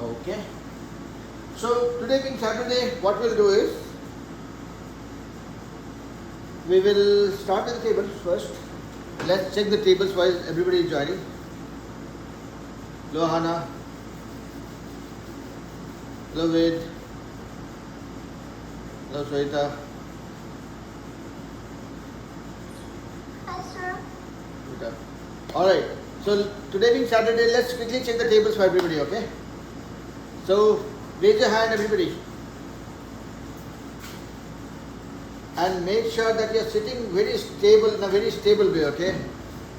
Okay. So today being Saturday, what we'll do is we will start with the tables first. Let's check the tables while everybody is joining. Hello Hannah. Hello Ved. Hello Sweta. Hi, sir. Good. Alright. So today being Saturday, let's quickly check the tables for everybody, okay? So raise your hand everybody. And make sure that you are sitting very stable, in a very stable way, okay?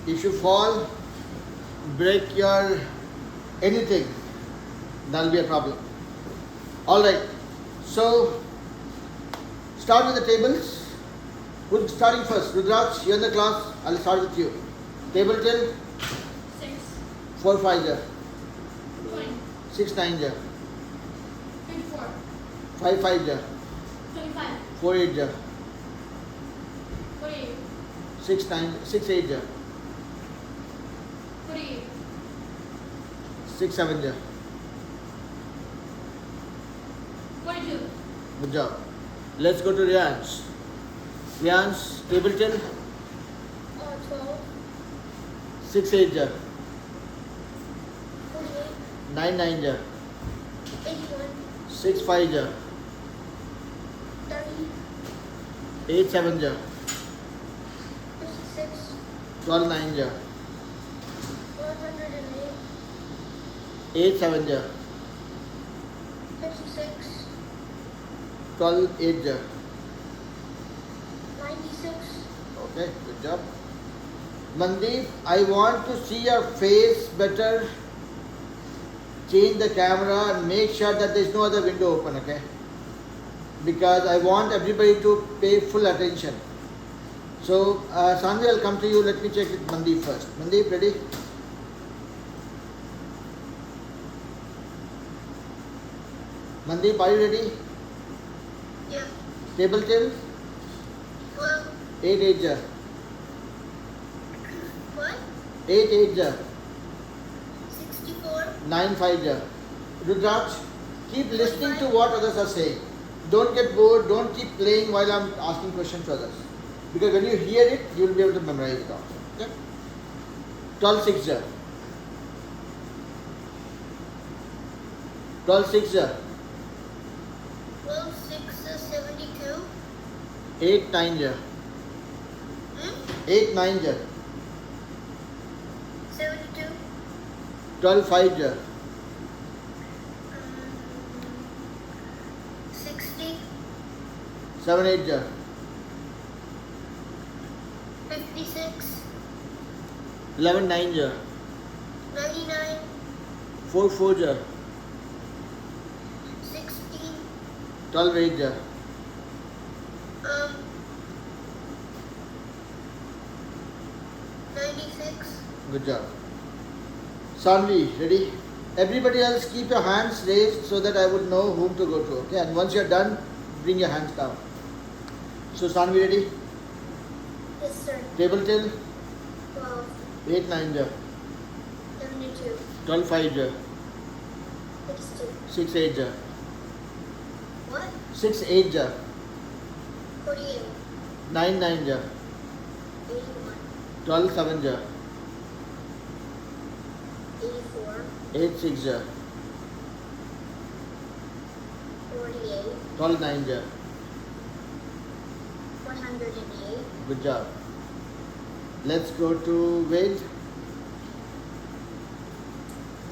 If you fall, break your anything, that'll be a problem. Alright, so start with the tables. Who's starting first? Rudraj, you're in the class, I'll start with you. Table till? 6. 4 5 ja. 20. 6 9 ja. 24. 5 5 ja. 25. 4 8 ja. 48. 6 9 6 8 ja. 48. 6 7 ja. 42. Good job. Let's go to Riyansh. Riyansh, table till? 12. 6 8 ja. 48. 9 9 ja. 81. 6 5 ja. 30. 8 7 ja. 56. 12 9 ja. 108. 8 7 ja. 56. 12 8 ja. 96. Okay, good job. Mandeep, I want to see your face better. Change the camera and make sure that there is no other window open, okay? Because I want everybody to pay full attention. So, Sandhya, I'll come to you. Let me check with Mandeep first. Mandeep, ready? Mandeep, are you ready? Yeah. Table till? 12. 8 8 ja. What? 8 8 ja. 64. 9 5 ja. Rudraj, keep listening to what others are saying. Don't get bored. Don't keep playing while I'm asking questions to others. Because when you hear it, you will be able to memorize it also. Okay? 12 6 ja. 12 6 ja. 12 6 is 72. 8 9 ja. 8 9 ja. 72. 12 5 ja. 60. 7 8 ja. 56. 11 9 ja. 99. 4 4 ja. 16. 12 8 ja. 96. Good job. Sanvi, ready? Everybody else keep your hands raised so that I would know whom to go to. Okay? And once you're done, bring your hands down. So Sanvi, ready? Yes, sir. Table till? 12. 8 9 ja. 72. 12 5 ja. 62. 6 8 ja. What? 6 8 ja. 48. 9 9 ja. 81. 12 7 ja. 84. 8 6 ja. 48. 12 9 ja. 108. Good job. Let's go to Ved.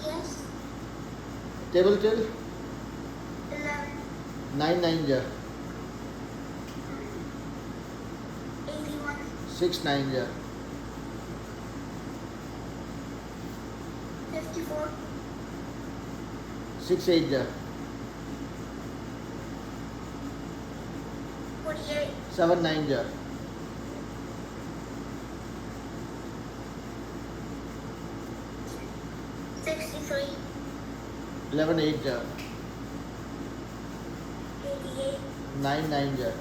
Yes. Table till? 11. 9 9 ja. 81. 6 9 ja. 54. 6 8 ja. 48. 7 9 ja. 63. 11 8 ja. 88. 9 9 ja.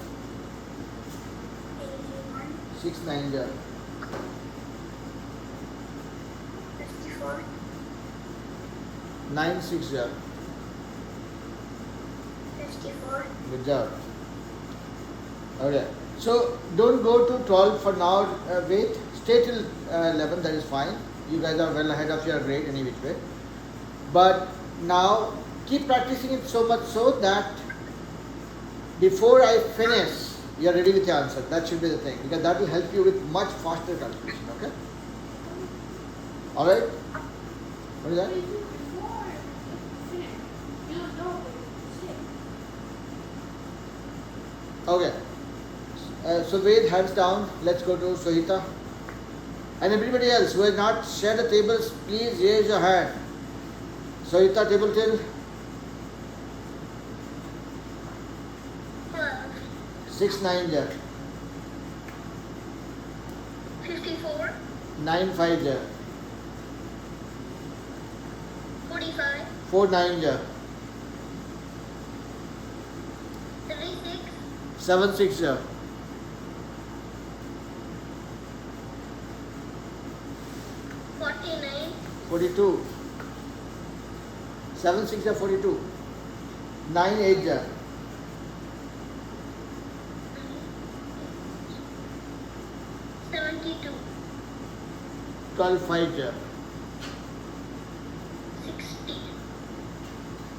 81. 6 9 ja. 54. 9 6 ja. 64. Good job. Okay. So don't go to 12 for now. Wait. Stay till 11. That is fine. You guys are well ahead of your grade any which way. But now keep practicing it so much so that before I finish, you are ready with your answer. That should be the thing, because that will help you with much faster calculation. Okay. All right. What is that? Okay. So Ved, hands down. Let's go to Sohita. And everybody else who has not shared the tables, please raise your hand. Sohita, table till 12. 6 9 ja. 54. 9 5 ja. 45. 4 9 ja. 36. 7 6 ja. 49. 42. 7 6 ja 42. 9 8 ja. 72. 12 5 ja. 60.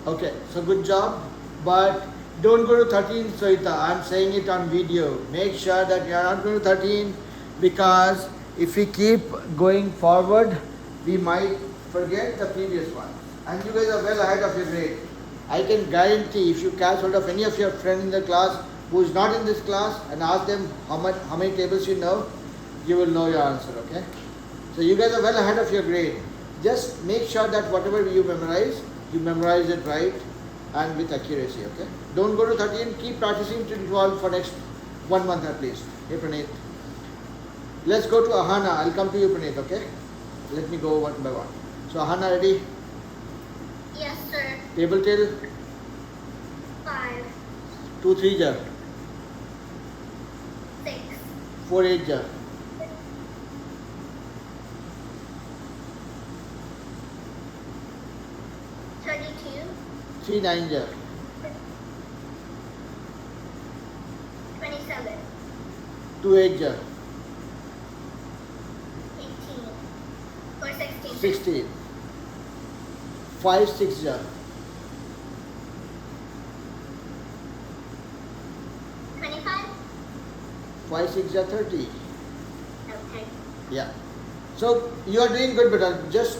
Okay, so good job. But don't go to 13, Sohita. I'm saying it on video. Make sure that you are not going to 13, because if we keep going forward, we might forget the previous one. And you guys are well ahead of your grade. I can guarantee if you catch hold of any of your friends in the class who is not in this class and ask them how many tables you know, you will know your answer, okay? So you guys are well ahead of your grade. Just make sure that whatever you memorize it right and with accuracy, okay? Don't go to 13, keep practicing till 12 for next 1 month at least. Hey Praneeth. Let's go to Ahana. I'll come to you, Praneeth, okay? Let me go one by one. So Ahana, ready? Yes, sir. Table till 5. 2 3 ja. 6. 4 8 ja. 32. 3 9 ja. 27. 2 8 ja. 18. Or 16. 16. 5 6 ja. 25. 5 6 ja 30. Okay. Yeah. So you are doing good, but just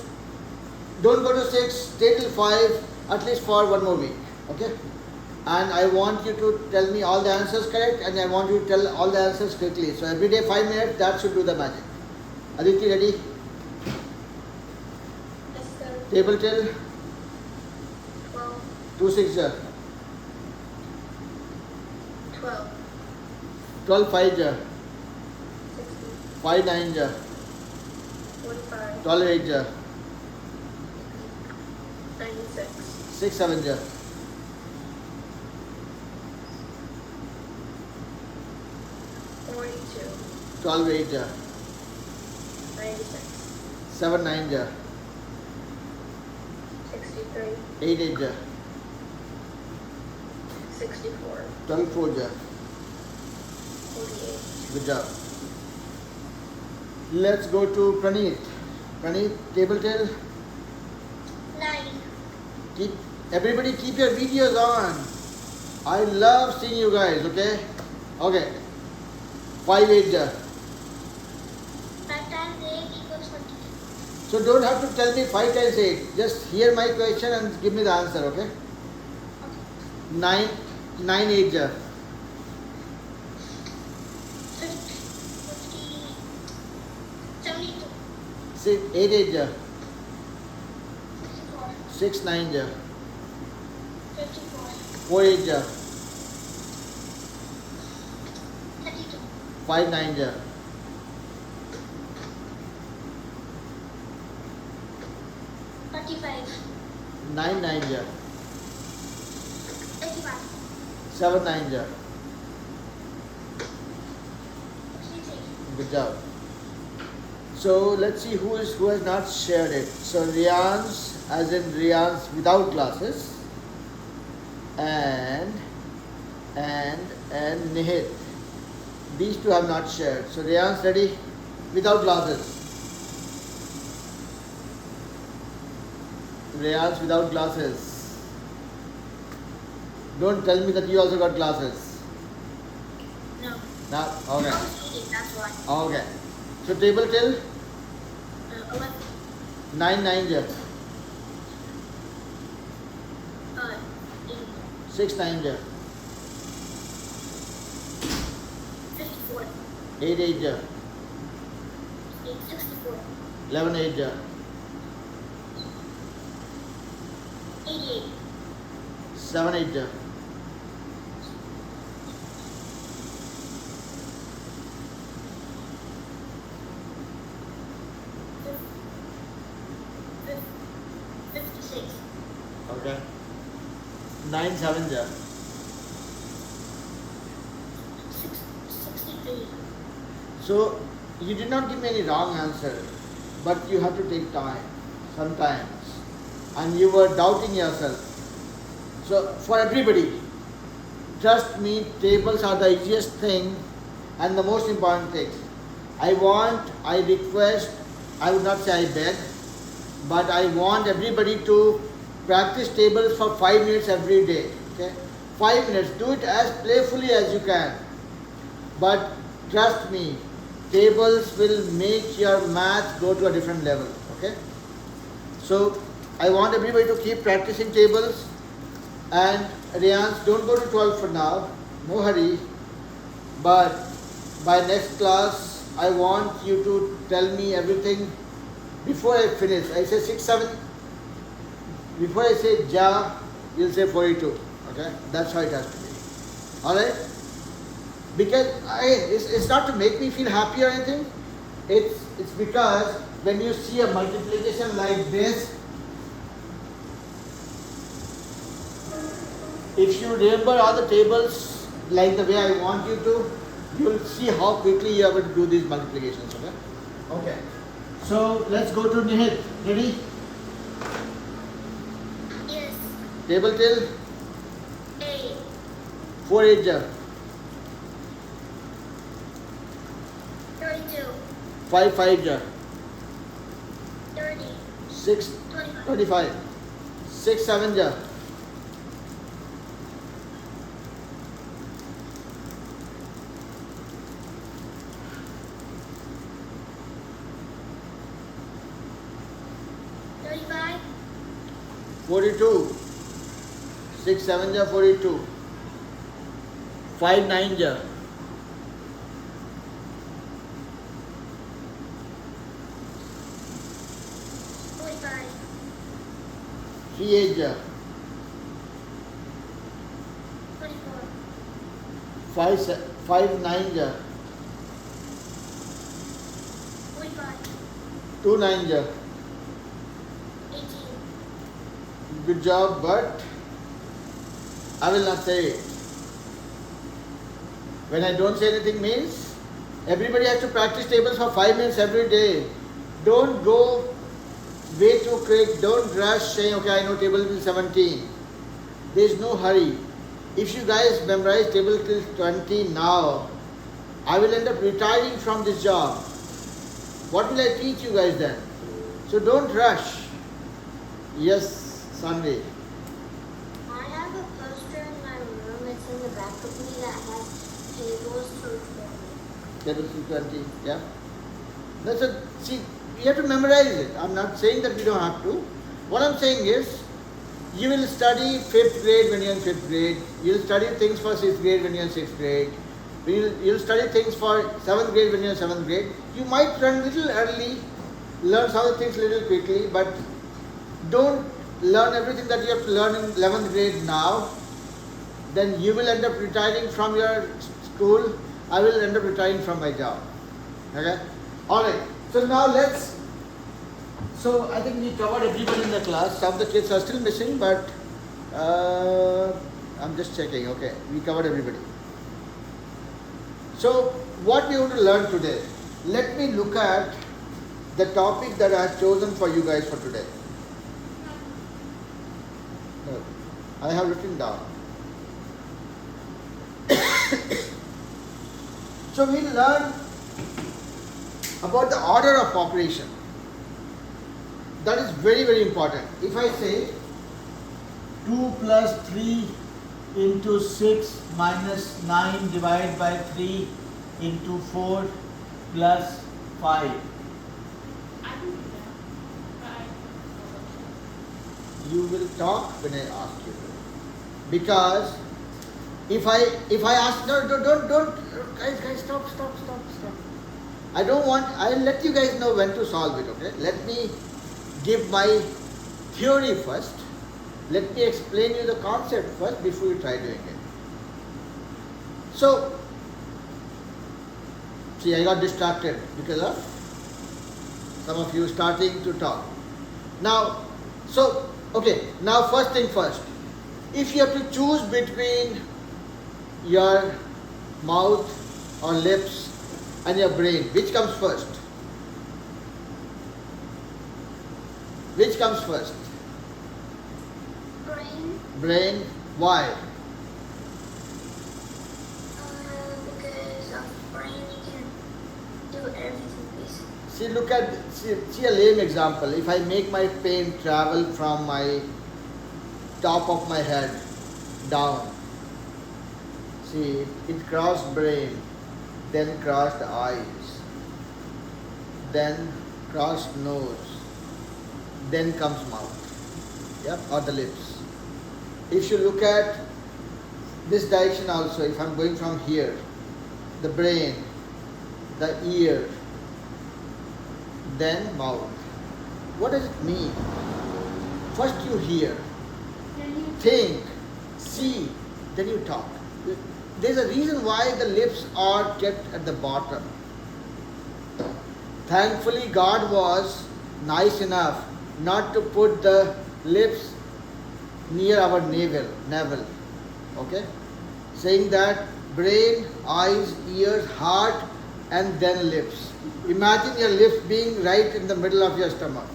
don't go to 6, stay till 5 at least for 1 more week. Okay? And I want you to tell me all the answers correct, and I want you to tell all the answers quickly. So every day 5 minutes, that should do the magic. Aditi, ready? Yes, sir. Table till 12. 2 6 ja. 12. 12 5 ja. 60. 5 9 ja. 45. 12 8 ja. 96. 6 7 ja. 42. 12 8 ja. 96. 7 9 ja. 63. 8 8 ja. 64. 12 4 ja. 48. Good job. Let's go to Praneeth. Praneeth, table till. 9. Everybody keep your videos on. I love seeing you guys, okay? Okay. 5 8 ja. 5 times 8 equals 22. So don't have to tell me 5 times 8. Just hear my question and give me the answer, okay? 9 8 ja. 72. 8 8 ja. 64. 6 9 ja. 54. 4 8 ja. 32. 5 9 ja. 45. 9 9 ja. 85. 7 9 ja. 63. Good job. So let's see who has not shared it. So Rian's, as in Rian's without glasses, and Nihit. These two have not shared. So Rayan's ready without glasses. Rayan's without glasses. Don't tell me that you also got glasses. No. No? I Okay. was eating, that's why. Okay. So table till 11. 9 9 ja. 8. 6 9 ja. 54. 8 8 ja. 64. 11 8 ja. 88. 7 8 ja. 56. Okay. 9 7 ja. 63. So you did not give me any wrong answer, but you have to take time sometimes, and you were doubting yourself. So for everybody, trust me, tables are the easiest thing and the most important thing. I request, I would not say I beg, but I want everybody to practice tables for 5 minutes every day. Okay, 5 minutes. Do it as playfully as you can. But trust me, tables will make your math go to a different level. Okay. So I want everybody to keep practicing tables. And Riyans, don't go to 12 for now. No hurry. But by next class, I want you to tell me everything before I finish. I say 6 7. Before I say ja, you'll say 42. Okay? That's how it has to be. Alright? Because it's not to make me feel happy or anything. It's because when you see a multiplication like this, if you remember all the tables like the way I want you to, you'll see how quickly you are able to do these multiplications. Okay? Okay. So let's go to Nihit. Ready? Yes. Table till 8. 4 8 ja. 32. 5 5 ja. 30. 6 25. 25. 6 7 ja. 35. 42. 6 7 ja 42. 5 9 ja. 45. 3 8 ja. 24. 5 9 ja. 45. 2 9 ja. 18. Good job, but I will not say it. When I don't say anything means everybody has to practice tables for 5 minutes every day. Don't go way too quick. Don't rush saying, okay, I know table till 17. There is no hurry. If you guys memorize table till 20 now, I will end up retiring from this job. What will I teach you guys then? So don't rush. Yes, Sunday. I have a poster in my room. It's in the back of me that has tables through 20. Table till 20, yeah? That's a, see, you have to memorize it. I'm not saying that we don't have to. What I'm saying is, you will study 5th grade when you're in 5th grade. You'll study things for 6th grade when you're in 6th grade. You'll study things for 7th grade when you're in 7th grade. You might run a little early, learn some of the things a little quickly, but don't learn everything that you have to learn in 11th grade now. Then you will end up retiring from your school. I will end up retiring from my job. Okay? Alright. So now so I think we covered everybody in the class. Some of the kids are still missing, but I'm just checking. Okay, we covered everybody. So what we want to learn today? Let me look at the topic that I have chosen for you guys for today. No, I have written down. So we learn about the order of operation. That is very, very important. If I say 2 plus 3 into 6 minus 9 divided by 3 into 4 plus 5. You will talk when I ask you. Because if I ask, no, don't, guys, stop. I'll let you guys know when to solve it, okay? Let me give my theory first. Let me explain you the concept first before you try doing it. So, see, I got distracted because of some of you starting to talk. Now, now first thing first. If you have to choose between your mouth or lips and your brain, which comes first? Which comes first? Brain. Why? Because of brain you can do everything basically. See a lame example. If I make my pen travel from my top of my head down, see, it crossed brain, then crossed eyes, then crossed nose, then comes mouth, yeah, or the lips. If you look at this direction also, if I'm going from here, the brain, the ear, then mouth. What does it mean? First you hear, think, see, then you talk. There's a reason why the lips are kept at the bottom. Thankfully, God was nice enough not to put the lips near our navel. Okay? Saying that brain, eyes, ears, heart, and then lips. Imagine your lips being right in the middle of your stomach.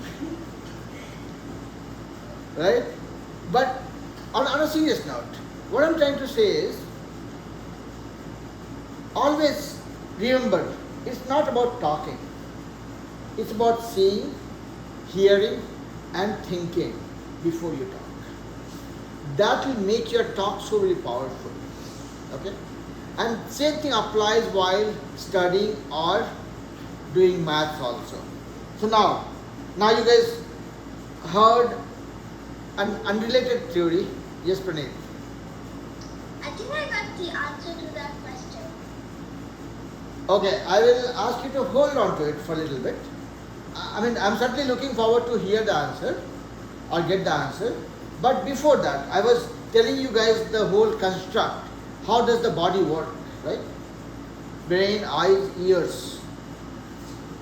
Right? But on a serious note, what I'm trying to say is, always remember, it's not about talking. It's about seeing, hearing, and thinking before you talk. That will make your talk so very powerful. Okay? And same thing applies while studying or doing maths also. So now you guys heard an unrelated theory. Yes, Praneeth. I think I got the answer to that question. Okay, I will ask you to hold on to it for a little bit. I'm certainly looking forward to hear the answer or get the answer. But before that, I was telling you guys the whole construct. How does the body work, right? Brain, eyes, ears.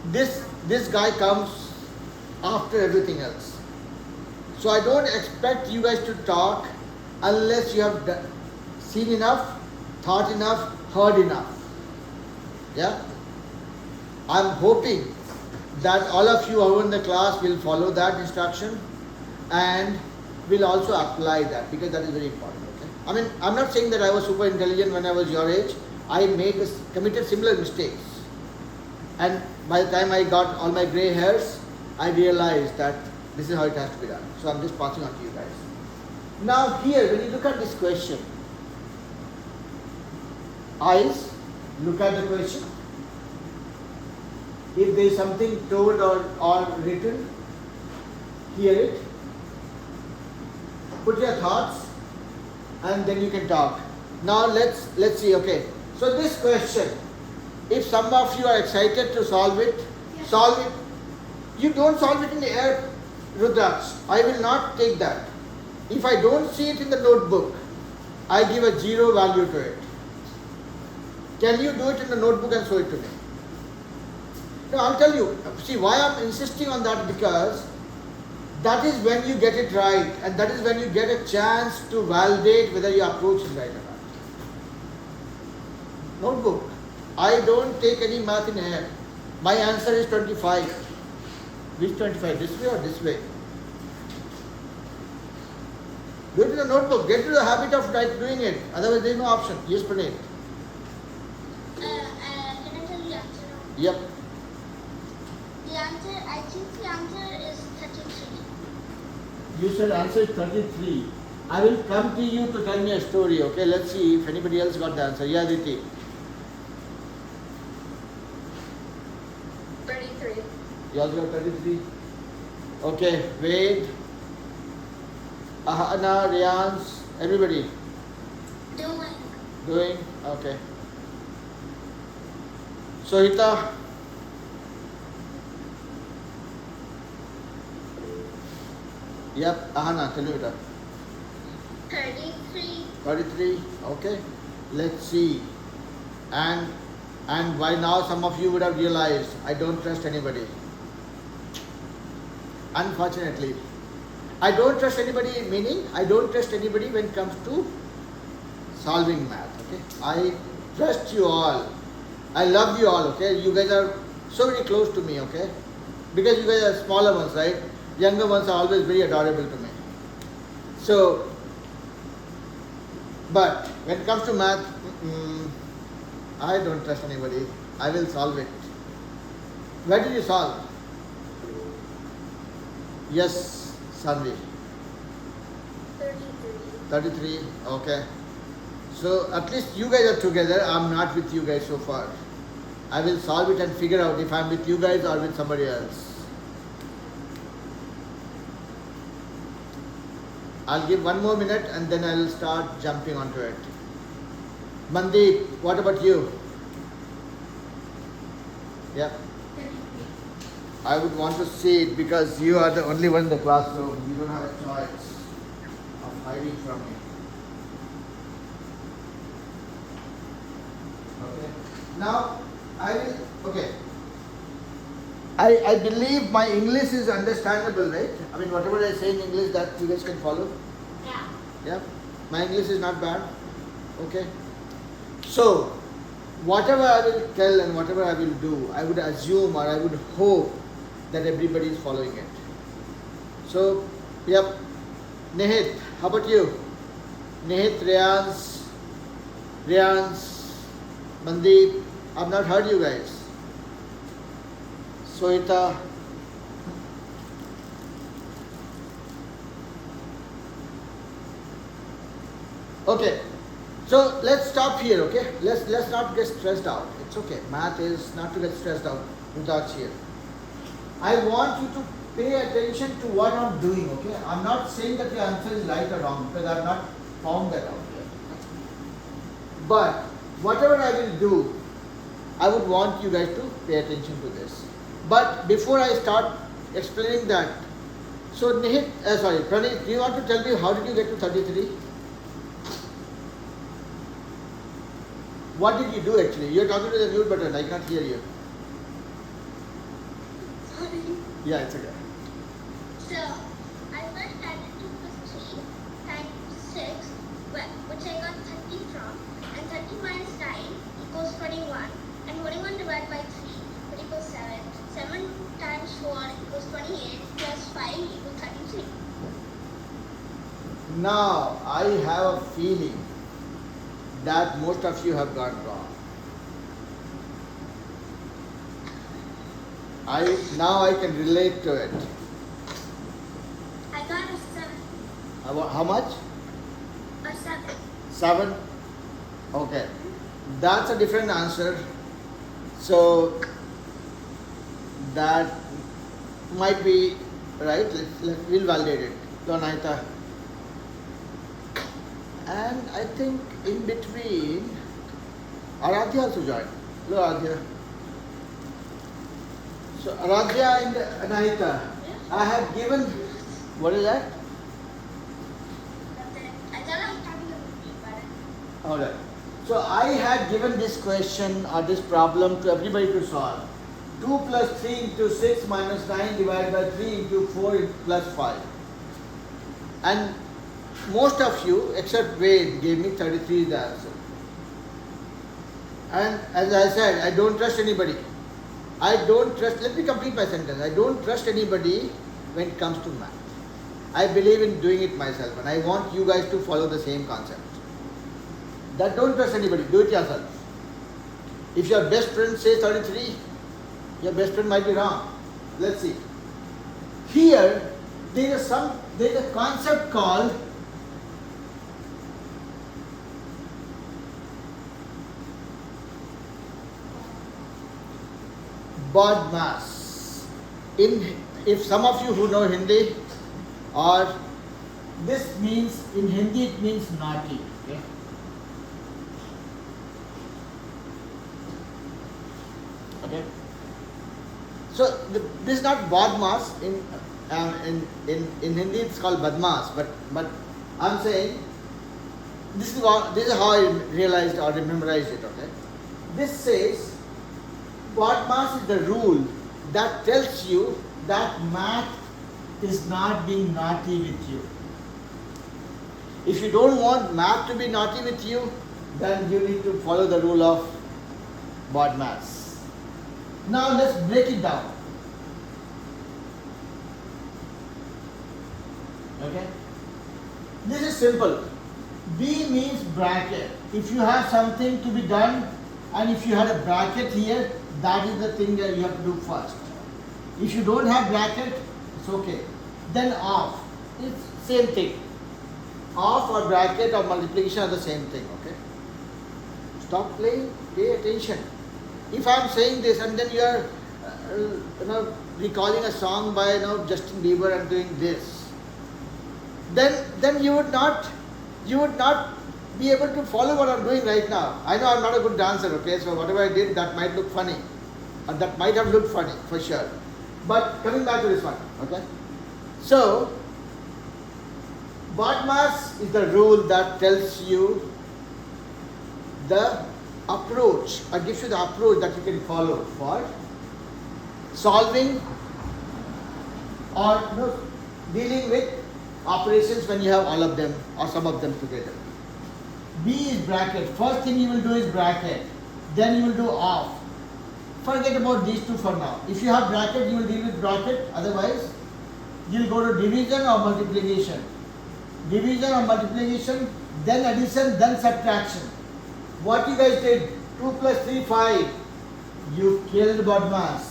This guy comes after everything else. So I don't expect you guys to talk unless you have seen enough, thought enough, heard enough. Yeah? I'm hoping that all of you who are in the class will follow that instruction and will also apply that, because that is very important. Okay? I'm not saying that I was super intelligent when I was your age. I committed similar mistakes. And by the time I got all my grey hairs, I realized that this is how it has to be done. So I'm just passing on to you guys. Now here, when you look at this question, eyes, look at the question. If there is something told or written, hear it. Put your thoughts and then you can talk. Now let's see, okay. So this question, if some of you are excited to solve it, yes. Solve it. You don't solve it in the air, Rudraksh. I will not take that. If I don't see it in the notebook, I give a 0 value to it. Can you do it in the notebook and show it to me? No, I'll tell you. See why I'm insisting on that, because that is when you get it right, and that is when you get a chance to validate whether your approach is right or not. Notebook. I don't take any math in air. My answer is 25. Which 25? This way or this way? Do it in a notebook. Get to the habit of doing it. Otherwise, there is no option. Yes, Praneeth. Yep. The answer, I think the answer is 33. You said answer is 33. I will come to you to tell me a story, okay? Let's see if anybody else got the answer. Yeah, Diti. 33. You also got 33? Okay, wait. Ahana, Riyans, everybody. Doing? Okay. Sohita? Yep, Ahana, tell me better. 33. 33, okay. Let's see. And by now some of you would have realized I don't trust anybody. Unfortunately. I don't trust anybody, meaning I don't trust anybody when it comes to solving math, okay? I trust you all. I love you all, okay? You guys are so very close to me, okay? Because you guys are smaller ones, right? Younger ones are always very adorable to me. So, but when it comes to math, I don't trust anybody. I will solve it. Where did you solve? Yes, Sanvi. 33. 33, okay. So at least you guys are together. I'm not with you guys so far. I will solve it and figure out if I'm with you guys or with somebody else. I'll give one more minute and then I'll start jumping onto it. Mandeep, what about you? Yeah. 33. I would want to see it because you are the only one in the classroom. You don't have a choice of hiding from me. Okay. Now, I will, okay. I believe my English is understandable, right? I mean, whatever I say in English that you guys can follow. Yeah. Yeah. My English is not bad. Okay. So, whatever I will tell and whatever I will do, I would assume or I would hope that everybody is following it. So, yep. Nihit, how about you? Nihit, Riyans, Mandeep, I've not heard you guys. Sohita. Okay. So let's stop here, okay? Let's not get stressed out. It's okay. Math is not to get stressed out without here. I want you to pay attention to what I'm doing, okay? I'm not saying that the answer is right or wrong because I've not found that out yet. But whatever I will do, I would want you guys to pay attention to this. But before I start explaining that, so Nihit, Praneet, do you want to tell me how did you get to 33? What did you do actually? You're talking to the mute button, I can't hear you. Sorry. Yeah, it's okay. So, I first added 2 plus 3 times 6, which I got 30 from, and 30 minus 9 equals 21, and 21 divided by 3, which equals 7. 7 times 4 equals 28, plus 5 equals 33. Now, I have a feeling that most of you have got wrong. Now I can relate to it. I got a 7. How much? A 7. 7? Okay. That's a different answer. So that might be right. We'll validate it. Lonaita. And I think in between, Aradhya also joined. Hello, Aradhya. So Aradhya and Anahita, I have given, what is that? I thought I was talking to you about it. Alright. So I had given this question or this problem to everybody to solve. 2 plus 3 into 6 minus 9 divided by 3 into 4 plus 5. And most of you, except Wade, gave me 33 is the answer. And as I said, I don't trust anybody. Let me complete my sentence. I don't trust anybody when it comes to math. I believe in doing it myself and I want you guys to follow the same concept. That don't trust anybody, do it yourself. If your best friend says 33, Your best friend might be wrong. Let's see. Here, there is a concept called BODMAS. If some of you who know Hindi, or this means in Hindi it means naughty. Okay? Okay. So this is not BODMAS. In Hindi it's called BODMAS. But I'm saying this is how I realized or memorized it. Okay. This says BODMAS is the rule that tells you that math is not being naughty with you. If you don't want math to be naughty with you, then you need to follow the rule of BODMAS. Now let's break it down. Okay? This is simple. B means bracket. If you have something to be done and if you had a bracket here, that is the thing that you have to do first. If you don't have bracket, it's okay. Then off. It's same thing. Off or bracket or multiplication are the same thing. Okay? Stop playing. Pay attention. If I am saying this and then you are recalling a song by Justin Bieber and doing this, then you would not be able to follow what I'm doing right now. I know I'm not a good dancer, okay, so whatever I did that might look funny, or that might have looked funny for sure. But coming back to this one, okay. So BODMAS is the rule that tells you the approach, or gives you the approach that you can follow for solving or dealing with operations when you have all of them or some of them together. B is bracket. First thing you will do is bracket. Then you will do off. Forget about these two for now. If you have bracket, you will deal with bracket. Otherwise, you will go to division or multiplication. Division or multiplication, then addition, then subtraction. What you guys did? 2 plus 3, 5. You killed BODMAS.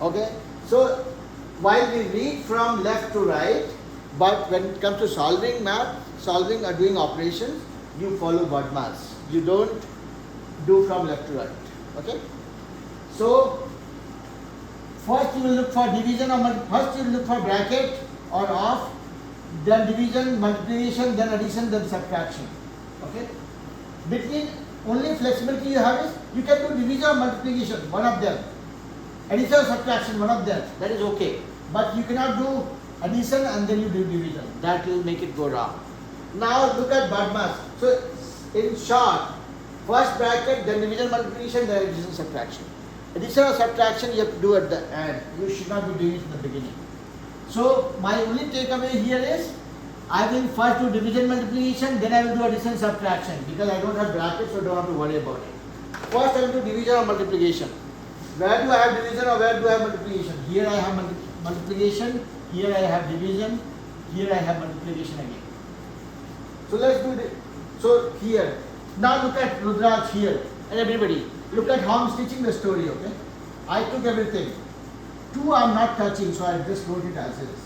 Okay? So, while we read from left to right, but when it comes to solving math, solving or doing operations, you follow BODMAS. You don't do from left to right. Okay? So, first you will look for division or first you will look for bracket or off, then division, multiplication, then addition, then subtraction. Okay? Between only flexibility you have is you can do division or multiplication, one of them. Addition or subtraction, one of them. That is okay. But you cannot do addition and then you do division. That will make it go wrong. Now look at BODMAS. So in short, first bracket, then division, multiplication, then addition, subtraction. Addition or subtraction you have to do at the end. You should not be doing it in the beginning. So my only takeaway here is I will first do division, multiplication, then I will do addition, subtraction, because I don't have brackets, so I don't have to worry about it. First I will do division or multiplication. Where do I have division or where do I have multiplication? Here I have multiplication, here I have division, here I have multiplication again. So let's do this. So here, now look at Rudraj here, and everybody, look at how I'm stitching the story, okay? I took everything. 2 I'm not touching, so I just wrote it as is.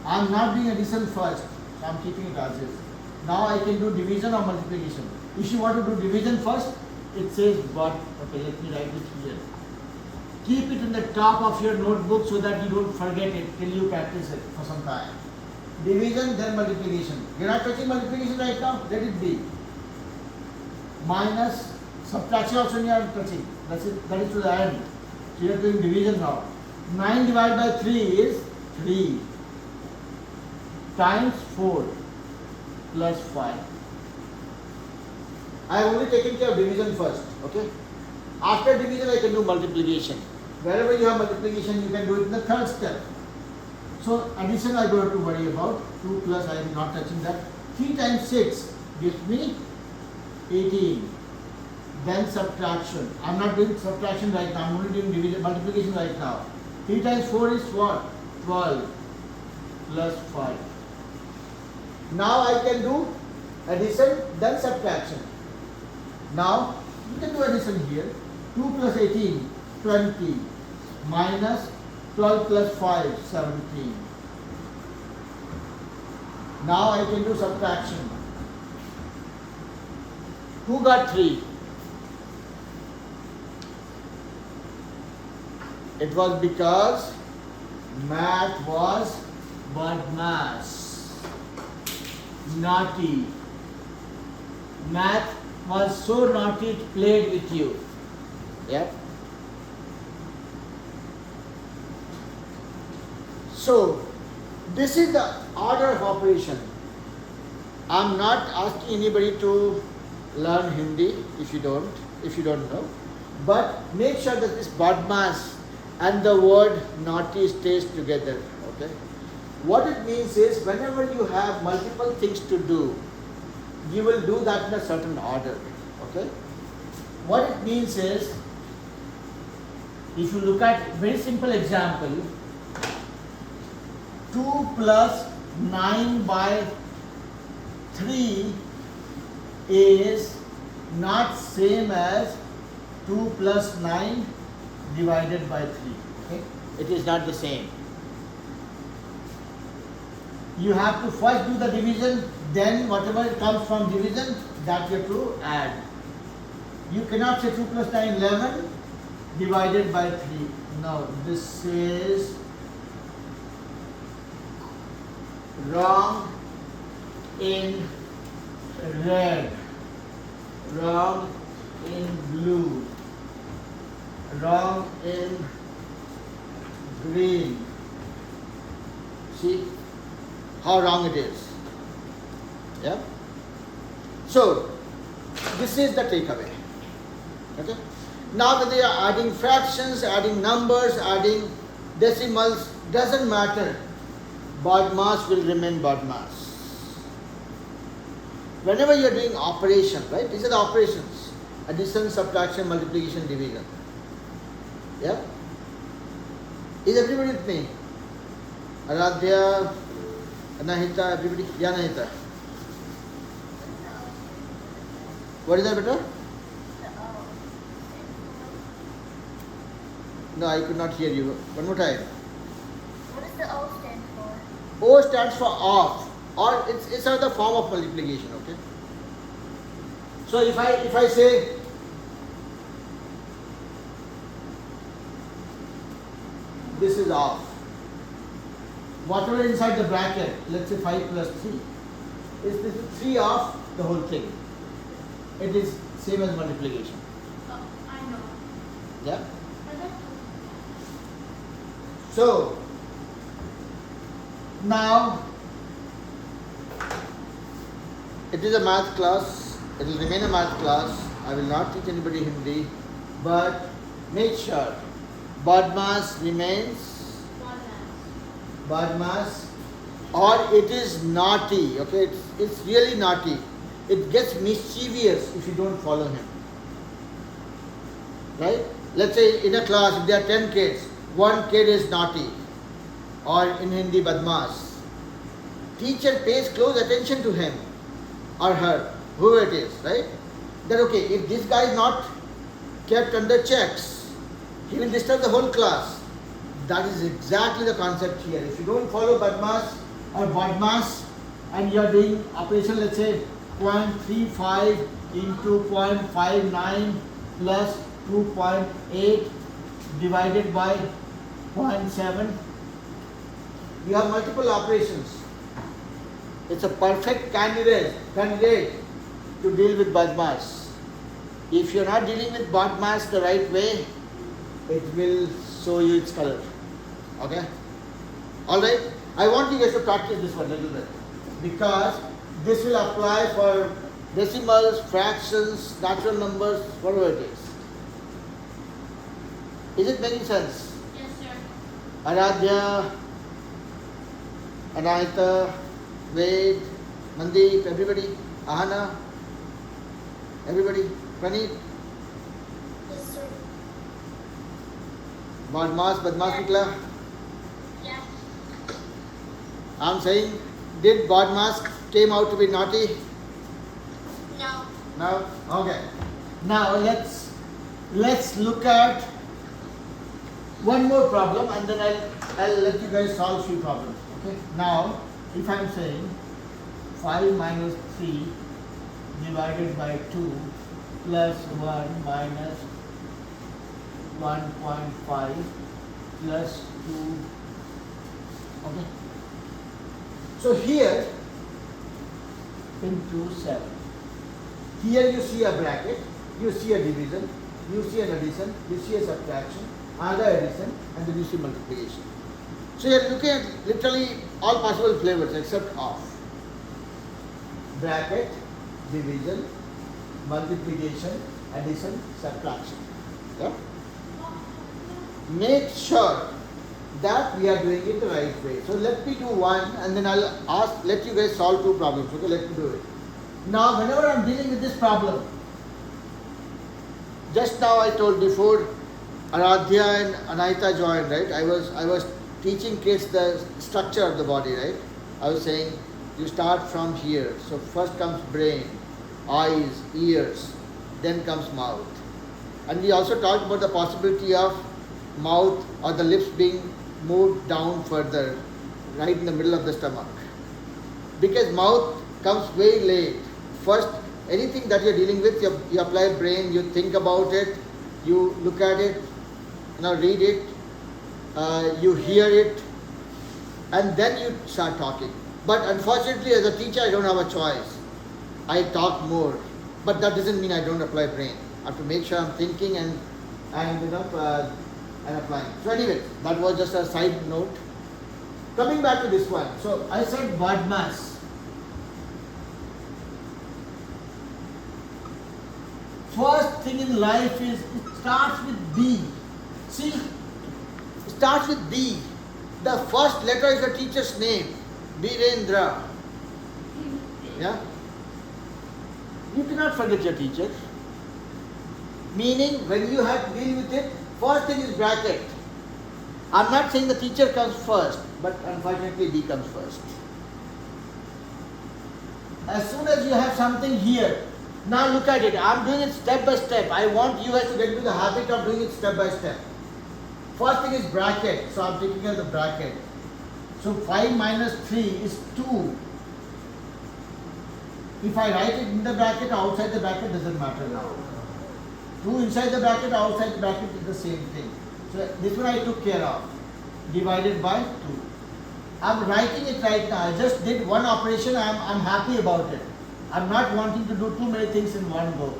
I'm not doing addition first, so I'm keeping it as is. Now I can do division or multiplication. If you want to do division first, it says but, okay, let me write it here. Keep it in the top of your notebook so that you don't forget it till you practice it for some time. Division, then multiplication. You're not touching multiplication right now, let it be. Minus, subtraction also you are touching. That's it, that is to the end. So you are doing division now. 9 divided by 3 is 3 times 4 plus 5. I have only taken care of division first, okay? After division I can do multiplication. Wherever you have multiplication you can do it in the third step. So addition I don't have to worry about. 2 plus I am not touching that. 3 times 6 gives me 18. Then subtraction. I am not doing subtraction right now. I am only doing division, multiplication right now. 3 times 4 is what? 12 plus 5. Now I can do addition, then subtraction. Now you can do addition here. 2 2 plus 18, 20, minus 12 plus 5, 17. Now I can do subtraction. Who got 3? It was because math was BODMAS, naughty. Math was so naughty it played with you. Yeah. So this is the order of operation. I'm not asking anybody to learn Hindi if you don't know. But make sure that this BODMAS and the word naughty stays together. Okay. What it means is whenever you have multiple things to do, you will do that in a certain order. Okay. What it means is, if you look at very simple example, 2 plus 9 by 3 is not same as 2 plus 9 divided by 3. Okay? It is not the same. You have to first do the division, then whatever comes from division, that you have to add. You cannot say 2 plus 9, 11 divided by 3. No, this is wrong in red, wrong in blue, wrong in green. See how wrong it is. Yeah. So this is the takeaway. Okay. Now that they are adding fractions, adding numbers, adding decimals, doesn't matter. BODMAS will remain BODMAS. Whenever you are doing operation, right? These are the operations: addition, subtraction, multiplication, division. Yeah. Is everybody with me? Aradhya, Anahita, everybody? Yeah, Anahita. What is that, better? No, I could not hear you. One more time. What does the O stand for? O stands for off, or it's another form of multiplication. Okay. So if I say this is off, whatever inside the bracket, let's say 5 plus 3, is this is 3 off the whole thing. It is same as multiplication. Oh, I know. Yeah. So now it is a math class. It will remain a math class. I will not teach anybody Hindi, but make sure BODMAS remains BODMAS, or it is naughty. Okay, it's really naughty. It gets mischievous if you don't follow him. Right? Let's say in a class, if there are 10 kids, one kid is naughty, or in Hindi BODMAS. Teacher pays close attention to him or her, whoever it is, right? That okay, if this guy is not kept under checks, he will disturb the whole class. That is exactly the concept here. If you don't follow BODMAS or BODMAS and you are doing operation, let's say 0.35 into 0.59 plus 2.8 divided by 0.7, you have multiple operations. It's a perfect candidate to deal with BODMAS. If you're not dealing with BODMAS the right way, it will show you its color. Okay? Alright? I want you guys to practice this one a little bit, because this will apply for decimals, fractions, natural numbers, whatever it is. Is it making sense? Yes, sir. Aradhya, Anahita, Ved, Mandeep, everybody, Ahana, everybody, Praneet, Yes, sir. BODMAS nikla. Yeah. I'm saying, did BODMAS came out to be naughty? No. No? Okay. Now let's let's look at one more problem and then I'll let you guys solve few problems. Okay. Now, if I'm saying 5 minus 3 divided by 2 plus 1 minus 1.5 plus 2. Okay. So here into 7. Here you see a bracket, you see a division, you see an addition, you see a subtraction, another addition, and then you see multiplication. So you are looking at literally all possible flavors except off. Bracket, division, multiplication, addition, subtraction. Yeah? Make sure that we are doing it the right way. So let me do one and then I'll let you guys solve two problems. Okay, let me do it. Now whenever I'm dealing with this problem, just now I told before Aradhya and Anaita joined, right? I was teaching kids the structure of the body, right? I was saying you start from here. So first comes brain, eyes, ears, then comes mouth. And we also talked about the possibility of mouth or the lips being moved down further, right in the middle of the stomach. Because mouth comes way late. First, anything that you're dealing with, you apply brain, you think about it, you look at it, read it, you hear it, and then you start talking. But unfortunately, as a teacher, I don't have a choice. I talk more, but that doesn't mean I don't apply brain. I have to make sure I'm thinking and applying. So anyway, that was just a side note. Coming back to this one. So I said BODMAS. First thing in life is it starts with B. See, it starts with B. The first letter is the teacher's name, Birendra. Yeah? You cannot forget your teacher. Meaning, when you have to deal with it, first thing is bracket. I'm not saying the teacher comes first, but unfortunately B comes first. As soon as you have something here, now look at it. I'm doing it step by step. I want you guys to get into the habit of doing it step by step. First thing is bracket. So I'm taking out the bracket. So 5 minus 3 is 2. If I write it in the bracket or outside the bracket, doesn't matter now. 2 inside the bracket or outside the bracket is the same thing. So this one I took care of. Divided by 2. I'm writing it right now. I just did one operation. I'm happy about it. I'm not wanting to do too many things in one go.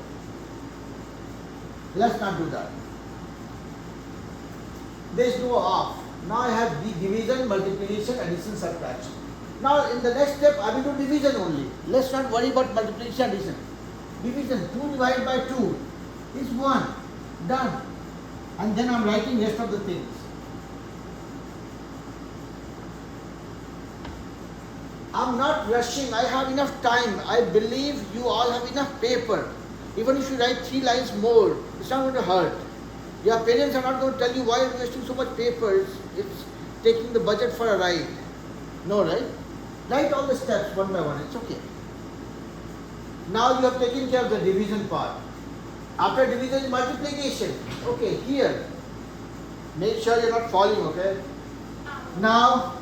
Let's not do that. There's no off. Now I have division, multiplication, addition, subtraction. Now in the next step I will do division only. Let's not worry about multiplication, addition. Division, 2 divided by 2 is 1. Done. And then I'm writing rest of the things. I'm not rushing. I have enough time. I believe you all have enough paper. Even if you write 3 lines more, it's not going to hurt. Your parents are not going to tell you why you're wasting so much paper. It's taking the budget for a ride. No, right? Write all the steps one by one. It's okay. Now you have taken care of the division part. After division is multiplication. Okay, here. Make sure you're not falling, okay? Now,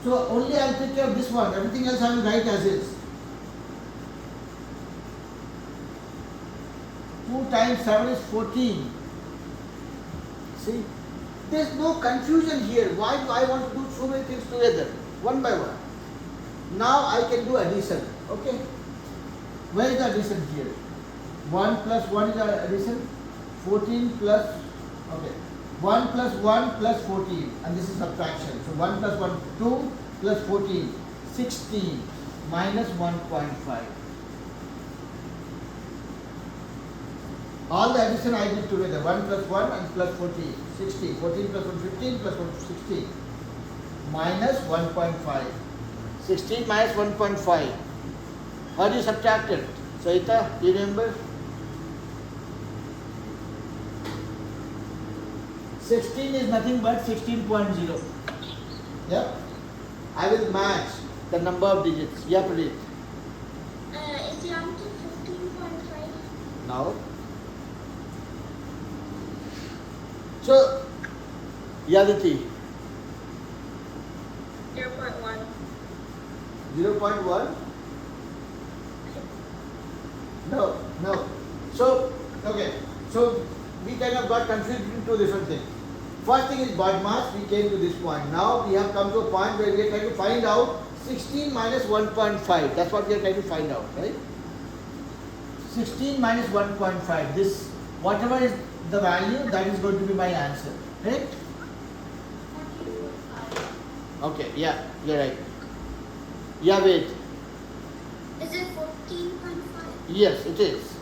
so only I'll take care of this one. Everything else I will write as is. 2 times 7 is 14. See? There's no confusion here. Why do I want to do so many things together? One by one. Now I can do addition. Okay? Where is the addition here? 1 plus 1 is the addition. 14 plus, okay. 1 plus 1 plus 14, and this is subtraction. So 1 plus 1, 2 plus 14, 16 minus 1.5. All the addition I did together, 1 plus 1 and plus 14, 16. 14 plus 1, 15 plus 1, 16 minus 1.5. 16 minus 1.5. How do you subtract it? Saita, do you remember? 16 is nothing but 16.0. Yeah? I will match the number of digits. You have to read. Is the answer 15.5? Now? So, Yaditi, 0.1. 0.1? No, no. So, okay. So, we kind of got confused between two different things. First thing is BODMAS, we came to this point. Now, we have come to a point where we are trying to find out 16 minus 1.5. That's what we are trying to find out, right? 16 minus 1.5. This, whatever is the value, that is going to be my answer, right? 14.5. Okay, yeah, you're right. Yeah, wait. Is it 14.5? Yes, it is.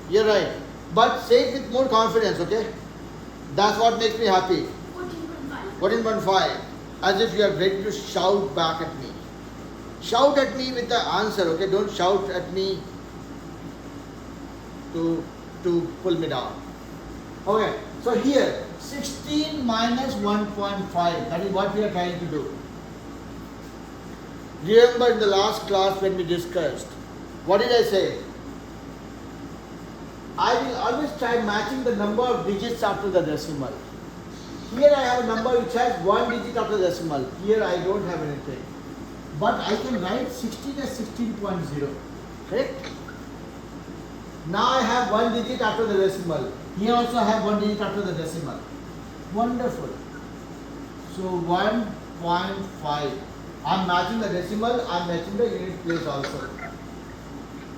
You're right. But say it with more confidence, okay? That's what makes me happy. 14.5. 14.5. As if you are ready to shout back at me. Shout at me with the answer, okay? Don't shout at me to pull me down. Okay, so here 16 minus 1.5, that is what we are trying to do. Remember in the last class when we discussed, what did I say? I will always try matching the number of digits after the decimal. Here I have a number which has one digit after the decimal. Here I don't have anything. But I can write 16 as 16.0. Correct? Now I have one digit after the decimal. Here also I have one digit after the decimal. Wonderful. So 1.5. I'm matching the decimal, I'm matching the unit place also.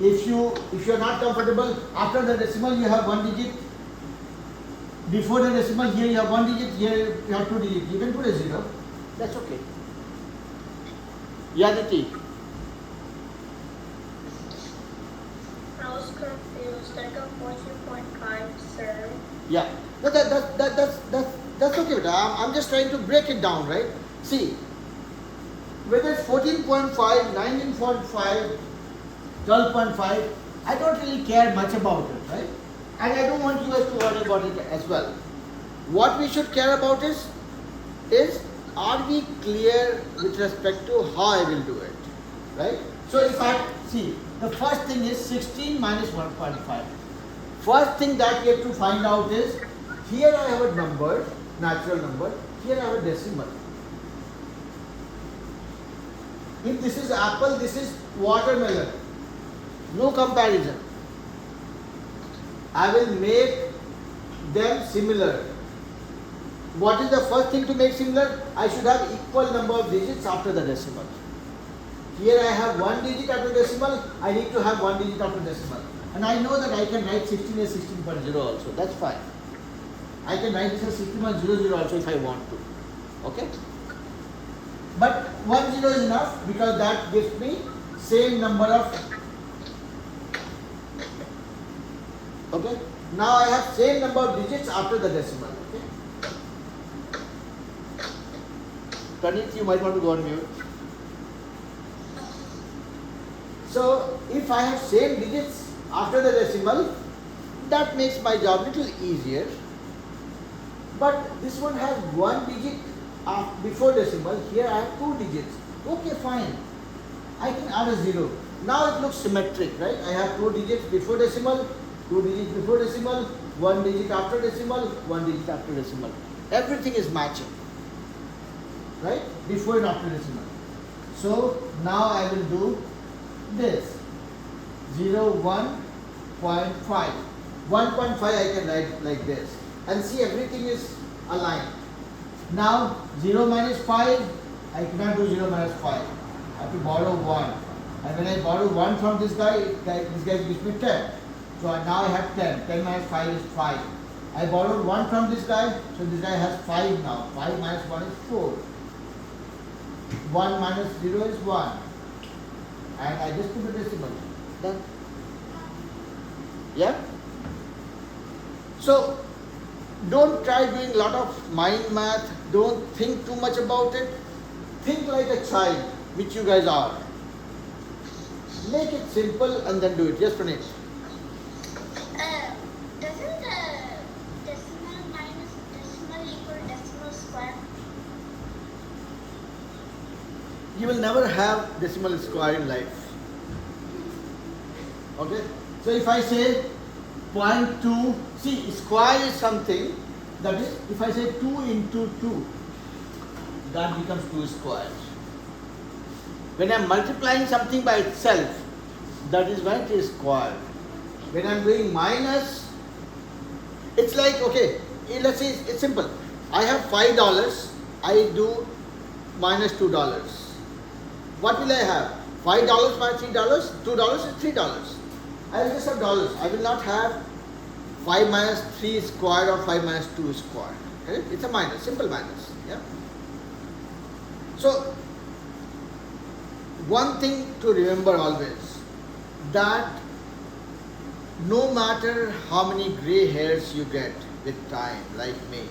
If you are not comfortable, after the decimal you have one digit. Before the decimal, here you have one digit, here you have two digits. You can put a 0. That's okay. Yaditi. I was confused. I got 14.5, sir. Yeah. No, that's okay. But I'm just trying to break it down, right? See, whether it's 14.5, 19.5, 12.5, I don't really care much about it, right? And I don't want you guys to worry about it as well. What we should care about is are we clear with respect to how I will do it, right? So if I see, the first thing is 16 minus 1.5. First thing that we have to find out is, here I have a number, natural number, here I have a decimal. If this is apple, this is watermelon. No comparison. I will make them similar. What is the first thing to make similar? I should have equal number of digits after the decimal. Here I have one digit after decimal, I need to have one digit after decimal. And I know that I can write 16 as 16.0 also, that's fine. I can write this as 16.00 also if I want to. Okay? But 10 is enough because that gives me same number of. Okay? Now I have same number of digits after the decimal. Okay? Pranit, you might want to go on mute. So if I have same digits after the decimal, that makes my job little easier. But this one has one digit before decimal, here I have two digits. Okay, fine. I can add a 0. Now it looks symmetric, right? I have two digits before decimal, two digits before decimal, one digit after decimal, one digit after decimal. Everything is matching, right? Before and after decimal. So now I will do this 0, 1.5. 1.5 I can write like this. And see, everything is aligned. Now 0 minus 5, I cannot do 0 minus 5. I have to borrow 1. And when I borrow 1 from this guy gives me 10. So now I have 10. 10 minus 5 is 5. I borrowed 1 from this guy, so this guy has 5 now. 5 minus 1 is 4. 1 minus 0 is 1. And I just put a decimal. Done. Yeah? So, don't try doing a lot of mind math. Don't think too much about it. Think like a child, which you guys are. Make it simple and then do it. Yes, Pranit? Doesn't the decimal minus decimal equal decimal square? You will never have decimal square in life. Okay? So if I say 0.2, see, square is something That is, if I say 2 into 2, that becomes 2 squared. When I am multiplying something by itself, that is when it is squared. When I am doing minus, it's like, okay, let's say it's simple. I have $5, I do minus $2. What will I have? $5 minus $3, $2 is $3. I will just have dollars. I will not have 5 minus 3 squared or 5 minus 2 squared. Okay? It's a minus, simple minus. Yeah. So, one thing to remember always, that no matter how many gray hairs you get with time, like me,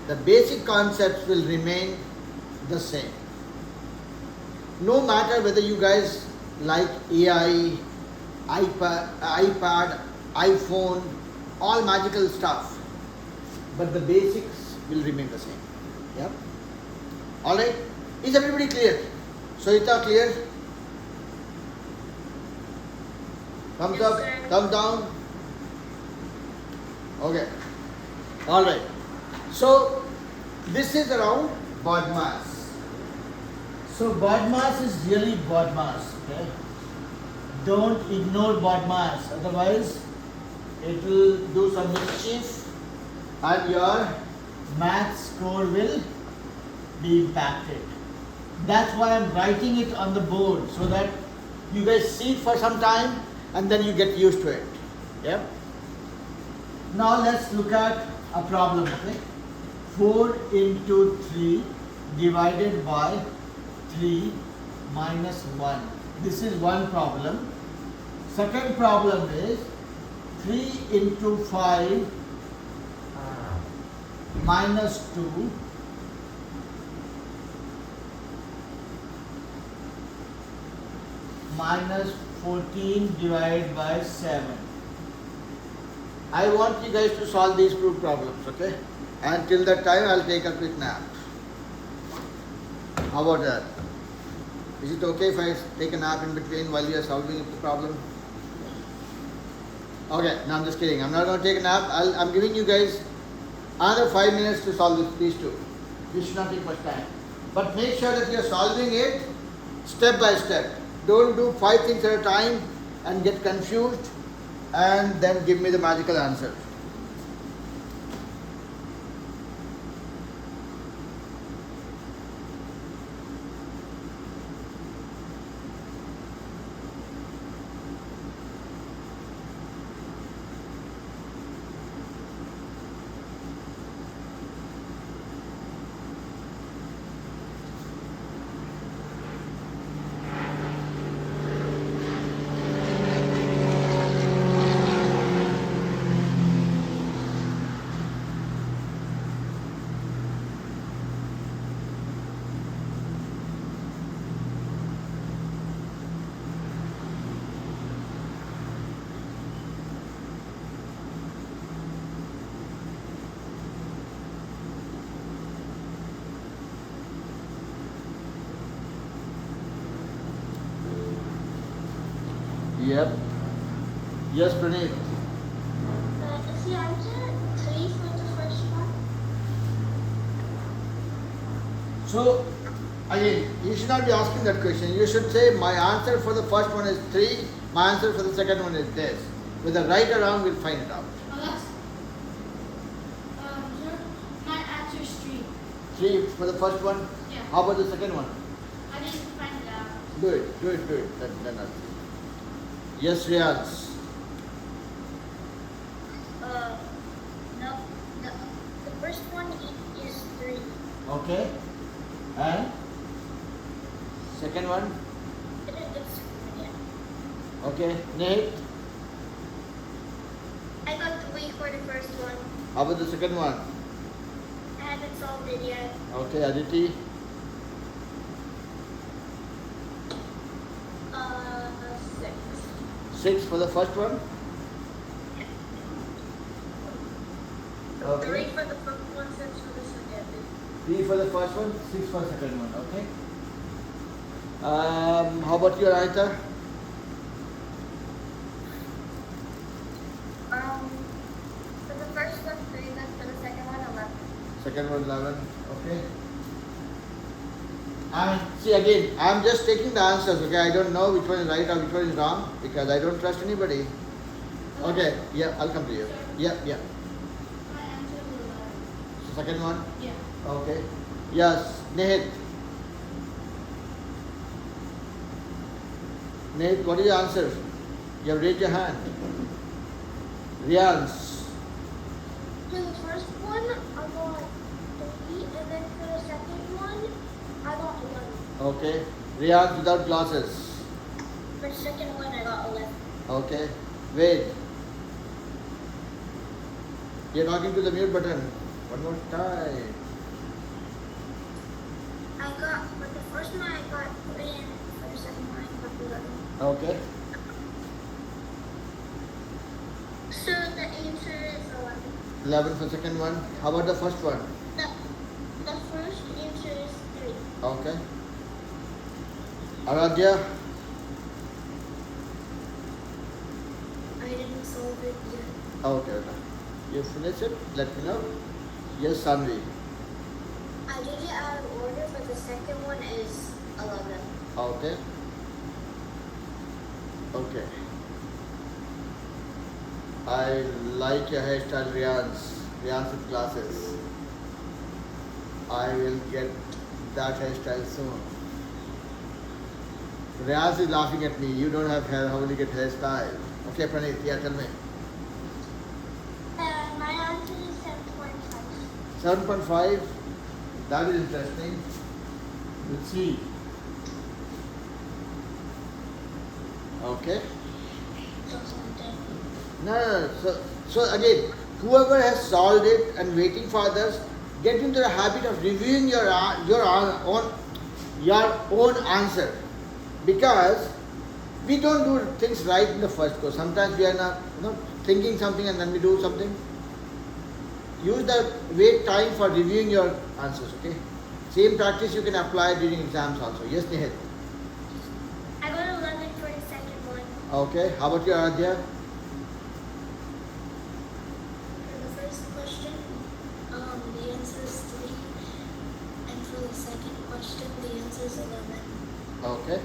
the basic concepts will remain the same. No matter whether you guys like AI, iPad, iPhone, all magical stuff, but the basics will remain the same. Yeah. Alright? Is everybody clear? So is that clear? Thumbs Yes, up, sir. thumbs down. Okay. Alright. So this is around BODMAS. So BODMAS is really BODMAS. Okay. Don't ignore BODMAS, otherwise it will do some mischief and your math score will be impacted. That's why I'm writing it on the board, so that you guys see it for some time and then you get used to it. Yep. Now let's look at a problem. Okay. 4 into 3 divided by 3 minus 1. This is one problem. Second problem is 3 into 5 minus 2 minus 14 divided by 7. I want you guys to solve these two problems, okay? And till that time, I'll take a quick nap. How about that? Is it okay if I take a nap in between while you are solving the problem? Okay, no, I'm just kidding. I'm not going to take a nap. I'm giving you guys another 5 minutes to solve these two. This should not take much time. But make sure that you're solving it step by step. Don't do 5 things at a time and get confused and then give me the magical answer. Yep. Yes, Praneeth. Is the answer 3 for the first one? So, again, you should not be asking that question. You should say, my answer for the first one is 3, my answer for the second one is this. Whether right or wrong, we'll find it out. Alex, sir, my answer is 3. 3 for the first one? Yeah. How about the second one? I need to find it out. Do it. Then I'll see. Yes, Riyaz. No. The first one is 3. Okay. And second one? It's yeah. Okay. Nate. I got 3 for the first one. How about the second one? I haven't solved it yet. Okay, Aditi. 6. 6 for the first one? Yeah. Okay. 3 for the first one, 6 for the second. 3 for the first one, 6 for the second one. Okay. How about you, Anita? For the first one, 3, then for the second one, Second one 11. Okay. And see again, I am just taking the answers. Okay, I don't know which one is right or which one is wrong because I don't trust anybody. Okay. Yeah, I'll come to you. Yeah, yeah. My answer is 11. So second one. Yeah. Okay. Yes, Nehit. Nehit, what is your answer? You have raised your hand. Rians. For the first one, I got 3, and then for the second one, I got 11. Okay. Rians without glasses. For the second one, I got 11. Okay. Wait. You're talking to the mute button. One more time. For the first one, I got 3, and for the second one, I got 11. Okay. So the answer is 11. 11 for second one. How about the first one? The first answer is 3. Okay. Aradhya. I didn't solve it yet. Okay. Okay. You finish it? Let me know. Yes, Sanvi. I did it out of order, but the second one is 11. Okay. Okay. I like your hairstyle, Rians. Rians with glasses. I will get that hairstyle soon. Rians is laughing at me. You don't have hair. How will you get hairstyle? Okay, Praneeth. Yeah, tell me. My answer is 7.5. 7.5. That is interesting. Let's see. Okay. No. So again, whoever has solved it and waiting for others, get into the habit of reviewing your own answer, because we don't do things right in the first go. Sometimes we are not thinking something and then we do something. Use the wait time for reviewing your answers. Okay. Same practice you can apply during exams also. Yes, Nihit. I got 11 for the second one. Okay. How about your Aradhya? For the first question, the answer is 3. And for the second question, the answer is 11. Okay.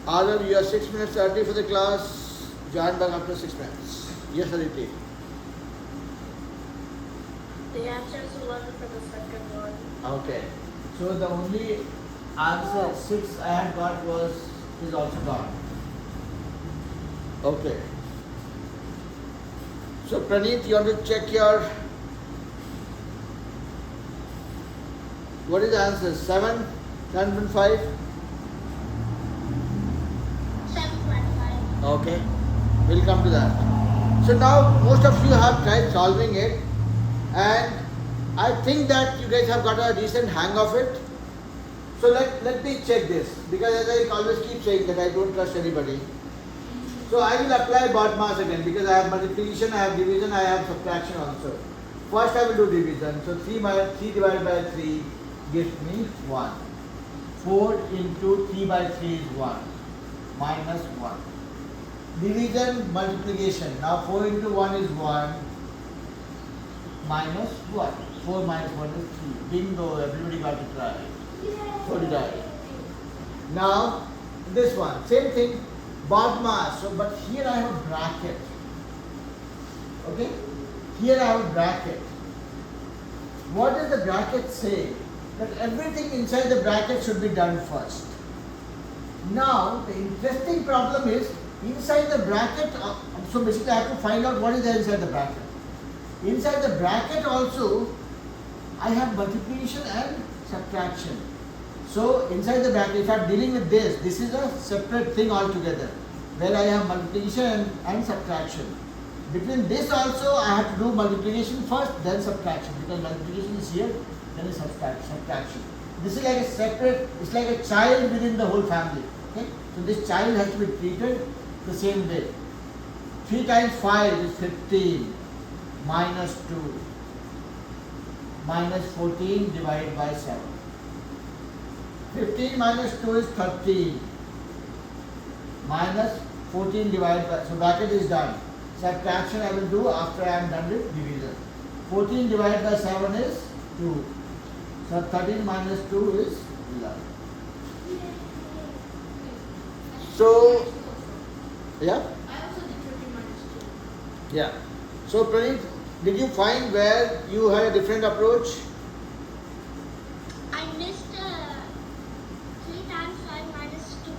Arul, you are 6 minutes early for the class. Join back after 6 minutes. Yes, Aditi. The answer is 11 for the second one. Okay. So the only answer 6 I had got is also gone. Okay. So Praneeth, you want to check your, what is the answer? 7? 7.5? 7.5. Okay. We'll come to that. So now most of you have tried solving it, and I think that you guys have got a decent hang of it. So let me check this, because as I always keep saying that I don't trust anybody. So I will apply BODMAS again, because I have multiplication, I have division, I have subtraction also. First I will do division. So 3 divided by 3 gives me 1. 4 into 3 by 3 is 1. Minus 1. Division, multiplication. Now 4 into 1 is 1. Minus 1. 4 minus 1 is 3. Bingo, everybody got it right. So did I. Now, this one, same thing, BODMAS. So, but here I have a bracket. Okay? Here I have a bracket. What does the bracket say? That everything inside the bracket should be done first. Now, the interesting problem is, inside the bracket, so basically I have to find out what is there inside the bracket. Inside the bracket also, I have multiplication and subtraction. So inside the bracket, if I am dealing with this is a separate thing altogether, where I have multiplication and subtraction. Between this also, I have to do multiplication first, then subtraction, because multiplication is here, then is subtraction. This is like a separate, it's like a child within the whole family. Okay? So this child has to be treated the same way. 3 times 5 is 15, minus 2, minus 14 divided by 7. 15 minus 2 is 13, minus 14 divided by, so bracket is done. Subtraction I will do after I am done with division. 14 divided by 7 is 2. So 13 minus 2 is 11. So, yeah? I also did 13 minus 2. Yeah. So Praneeth, did you find where you had a different approach? I missed 3 times 5 minus 2.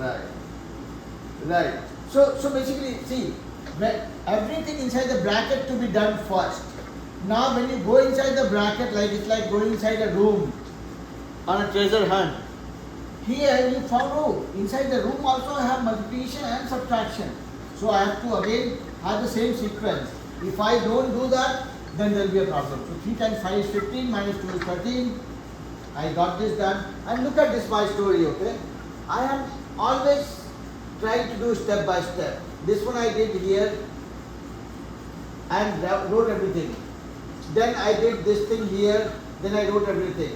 Right. Right. So basically, see, when everything inside the bracket to be done first. Now when you go inside the bracket, like it's like going inside a room on a treasure hunt. Here you found, oh, inside the room also I have multiplication and subtraction. So I have to again have the same sequence. If I don't do that, then there will be a problem. So 3 times 5 is 15, minus 2 is 13. I got this done. And look at this my story, okay? I am always trying to do step by step. This one I did here and wrote everything. Then I did this thing here, then I wrote everything.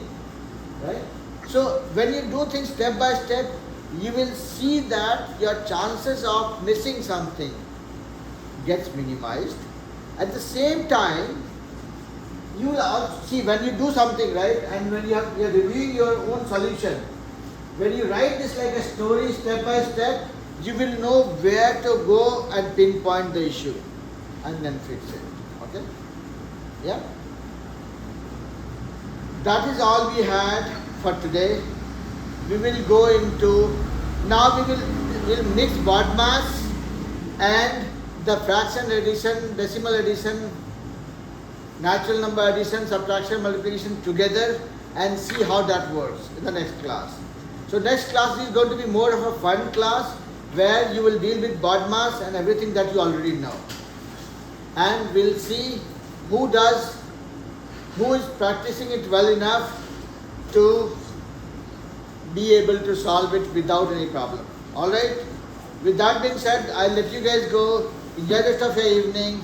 Right? So when you do things step by step, you will see that your chances of missing something gets minimized. At the same time, you will also see when you do something, right, and when you are reviewing your own solution, when you write this like a story step by step, you will know where to go and pinpoint the issue and then fix it. Okay? Yeah? That is all we had for today. We will go into, now we'll mix BODMAS and the fraction addition, decimal addition, natural number addition, subtraction, multiplication together and see how that works in the next class. So next class is going to be more of a fun class where you will deal with BODMAS and everything that you already know. And we'll see who is practicing it well enough to be able to solve it without any problem. Alright? With that being said, I'll let you guys go. Enjoy the rest of your evening.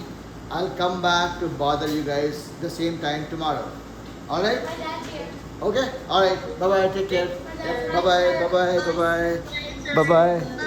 I'll come back to bother you guys the same time tomorrow. Alright? My dad's here. Okay? Alright. Bye bye. Take care. Bye bye. Bye bye. Bye bye. Bye bye.